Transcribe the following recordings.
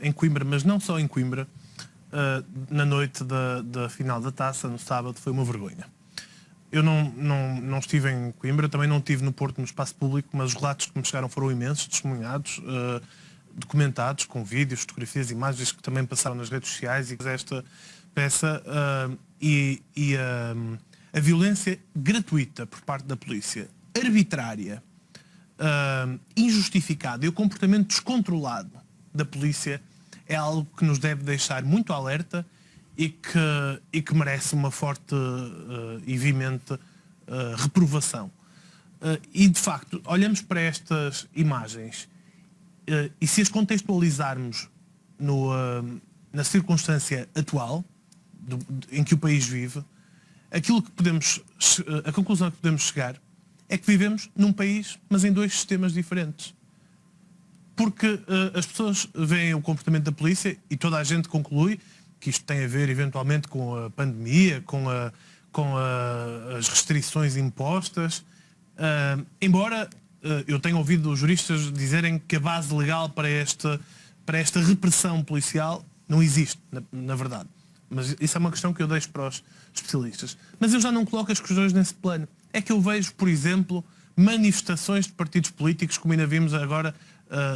em Coimbra, mas não só em Coimbra, na noite da final da Taça, no sábado, foi uma vergonha. Eu não estive em Coimbra, também não estive no Porto, no espaço público, mas os relatos que me chegaram foram imensos, testemunhados, documentados, com vídeos, fotografias, imagens que também passaram nas redes sociais, e esta peça a violência gratuita por parte da polícia, arbitrária, injustificada, e o comportamento descontrolado da polícia é algo que nos deve deixar muito alerta e que merece uma forte e veemente reprovação. E de facto, olhamos para estas imagens e se as contextualizarmos na circunstância atual em que o país vive, a conclusão a que podemos chegar é que vivemos num país, mas em dois sistemas diferentes. Porque as pessoas veem o comportamento da polícia e toda a gente conclui que isto tem a ver eventualmente com a pandemia, com as restrições impostas, embora eu tenha ouvido juristas dizerem que a base legal para esta repressão policial não existe, na verdade. Mas isso é uma questão que eu deixo para os especialistas. Mas eu já não coloco as questões nesse plano. É que eu vejo, por exemplo, manifestações de partidos políticos, como ainda vimos agora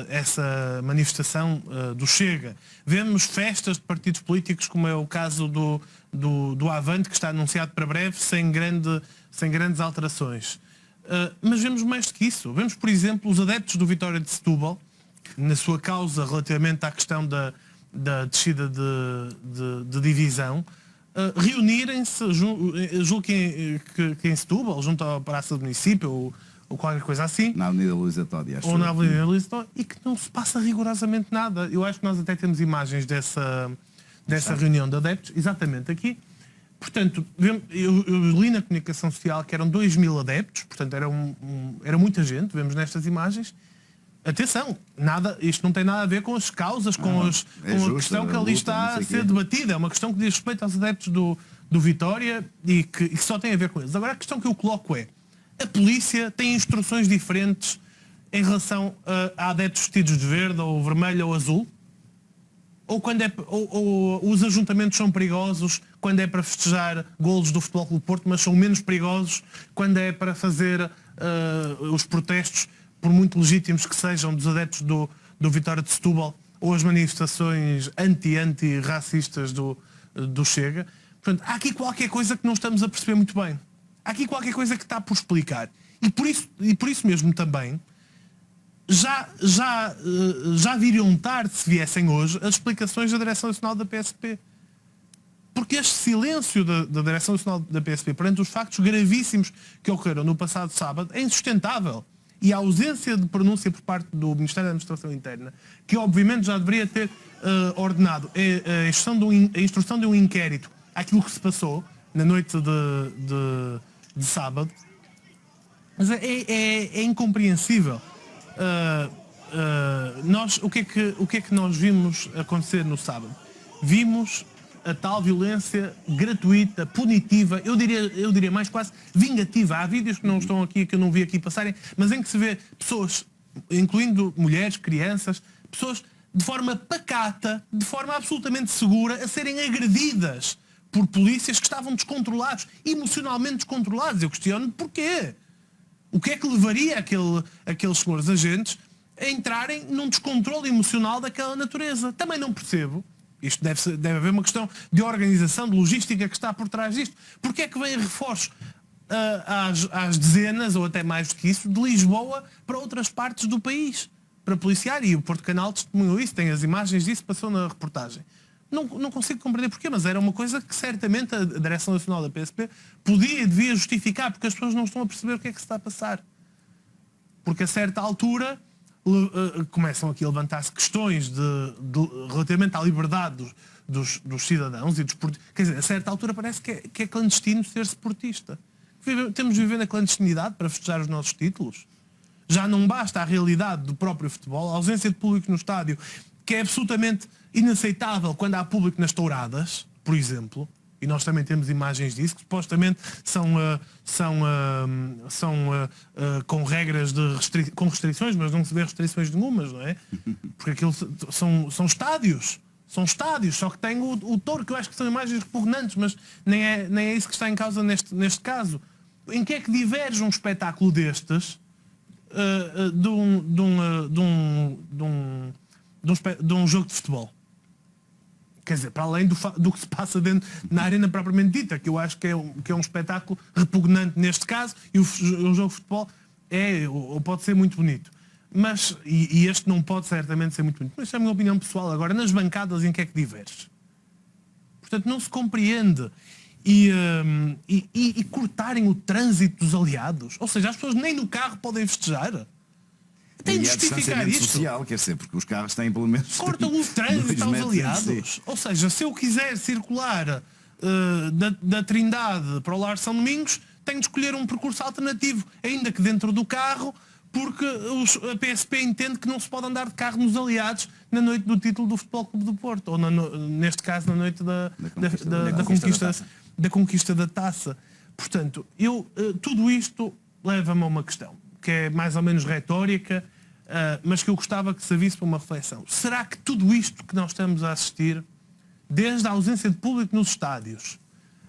essa manifestação do Chega. Vemos festas de partidos políticos, como é o caso do Avante, que está anunciado para breve, sem grandes alterações. Mas vemos mais do que isso. Vemos, por exemplo, os adeptos do Vitória de Setúbal, na sua causa relativamente à questão da descida de divisão, reunirem-se, julgo que em Setúbal, junto à Praça do Município, ou qualquer coisa assim. Na Avenida Luísa Todi, acho. Ou na Avenida Luísa Todi, e que não se passa rigorosamente nada. Eu acho que nós até temos imagens dessa reunião de adeptos, exatamente aqui. Portanto, eu li na comunicação social que eram 2.000 adeptos, portanto era muita gente, vemos nestas imagens. Atenção, isto não tem nada a ver com as causas, com a questão que ali está a ser debatida. É uma questão que diz respeito aos adeptos do Vitória e que só tem a ver com eles. Agora, a questão que eu coloco é: a polícia tem instruções diferentes em relação a adeptos vestidos de verde, ou vermelho, ou azul? Ou os ajuntamentos são perigosos quando é para festejar golos do Futebol Clube do Porto, mas são menos perigosos quando é para fazer os protestos, por muito legítimos que sejam, dos adeptos do Vitória de Setúbal, ou as manifestações anti-racistas do Chega? Portanto, há aqui qualquer coisa que não estamos a perceber muito bem. Há aqui qualquer coisa que está por explicar. E por isso mesmo também, já viriam tarde se viessem hoje as explicações da Direção Nacional da PSP. Porque este silêncio da Direção Nacional da PSP perante os factos gravíssimos que ocorreram no passado sábado é insustentável. E a ausência de pronúncia por parte do Ministério da Administração Interna, que obviamente já deveria ter ordenado a instrução de um inquérito àquilo que se passou na noite de sábado, mas é incompreensível. O que é que nós vimos acontecer no sábado? Vimos a tal violência gratuita, punitiva, eu diria mais quase vingativa. Há vídeos que não estão aqui, que eu não vi aqui passarem, mas em que se vê pessoas, incluindo mulheres, crianças, pessoas de forma pacata, de forma absolutamente segura, a serem agredidas por polícias que estavam descontrolados, emocionalmente descontrolados. Eu questiono porquê. O que é que levaria aqueles senhores agentes a entrarem num descontrole emocional daquela natureza? Também não percebo. Isto deve haver uma questão de organização, de logística que está por trás disto. Porque é que vêm reforços às dezenas, ou até mais do que isso, de Lisboa para outras partes do país, para policiar? E o Porto Canal testemunhou isso, tem as imagens disso, passou na reportagem. Não consigo compreender porquê, mas era uma coisa que certamente a Direção Nacional da PSP podia e devia justificar, porque as pessoas não estão a perceber o que é que se está a passar. Porque a certa altura começam aqui a levantar-se questões relativamente à liberdade dos cidadãos e dos esportistas. Quer dizer, a certa altura parece que é clandestino ser esportista. Temos de viver na clandestinidade para festejar os nossos títulos. Já não basta a realidade do próprio futebol, a ausência de público no estádio, que é absolutamente inaceitável quando há público nas touradas, por exemplo. e nós também temos imagens disso, que supostamente são com regras com restrições, mas não se vê restrições nenhumas, não é? Porque aquilo são estádios. São estádios, só que tem o touro, que eu acho que são imagens repugnantes, mas nem é isso que está em causa neste caso. Em que é que diverge um espetáculo destes de um jogo de futebol? Quer dizer, para além do que se passa dentro na arena propriamente dita, que eu acho que é um espetáculo repugnante neste caso, e o jogo de futebol ou pode ser muito bonito. Mas, e este não pode certamente ser muito bonito. Mas é a minha opinião pessoal. Agora, nas bancadas, em que é que diverge? Portanto, não se compreende. E cortarem o trânsito dos aliados. Ou seja, as pessoas nem no carro podem festejar. Tem de justificar isto. Social, quer dizer, porque os carros têm pelo menos... Cortam o trânsito aos aliados. Ou seja, se eu quiser circular da Trindade para o Lar São Domingos, tenho de escolher um percurso alternativo, ainda que dentro do carro, porque a PSP entende que não se pode andar de carro nos aliados na noite do título do Futebol Clube do Porto, ou neste caso na noite da conquista da taça. Portanto, tudo isto leva-me a uma questão, que é mais ou menos retórica, mas que eu gostava que servisse para uma reflexão. Será que tudo isto que nós estamos a assistir, desde a ausência de público nos estádios,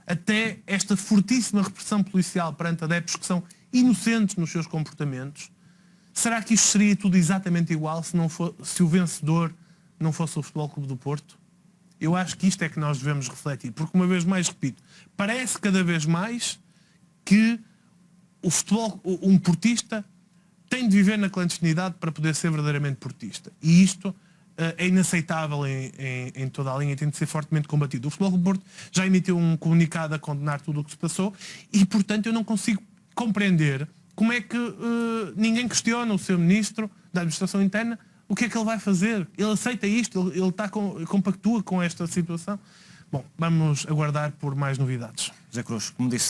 até esta fortíssima repressão policial perante adeptos que são inocentes nos seus comportamentos, será que isto seria tudo exatamente igual se o vencedor não fosse o Futebol Clube do Porto? Eu acho que isto é que nós devemos refletir, porque uma vez mais, repito, parece cada vez mais que o futebol, um portista tem de viver na clandestinidade para poder ser verdadeiramente portista. E isto é inaceitável em toda a linha e tem de ser fortemente combatido. O Futebol Clube do Porto já emitiu um comunicado a condenar tudo o que se passou e, portanto, eu não consigo compreender como é que ninguém questiona o seu ministro da Administração Interna. O que é que ele vai fazer? Ele aceita isto? Ele compactua com esta situação? Bom, vamos aguardar por mais novidades. José Cruz, como disse...